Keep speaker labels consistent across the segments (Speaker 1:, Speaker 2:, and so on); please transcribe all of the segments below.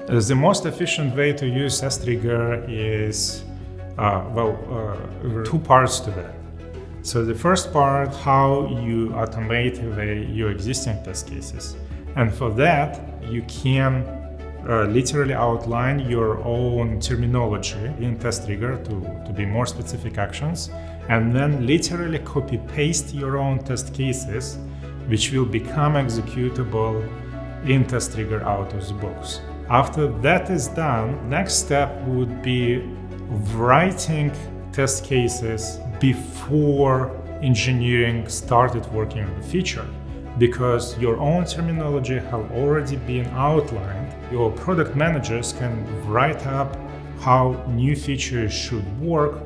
Speaker 1: The most efficient way to use testRigor is, two parts to that. So the first part, how you automate your existing test cases. And for that, you can literally outline your own terminology in testRigor to be more specific actions, and then literally copy-paste your own test cases, which will become executable in testRigor out of the box. After that is done, next step would be writing test cases before engineering started working on the feature, because your own terminology have already been outlined. Your product managers can write up how new features should work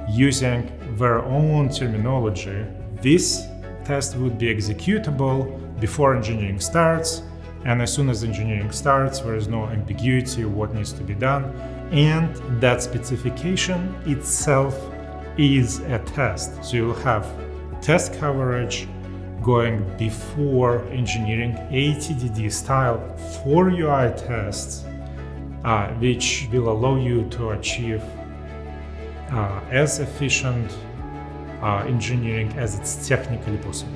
Speaker 1: using their own terminology. This test would be executable before engineering starts, and as soon as engineering starts, there is no ambiguity of what needs to be done, and that specification itself is a test. So you'll have test coverage going before engineering ATDD style for UI tests, which will allow you to achieve as efficient engineering as it's technically possible.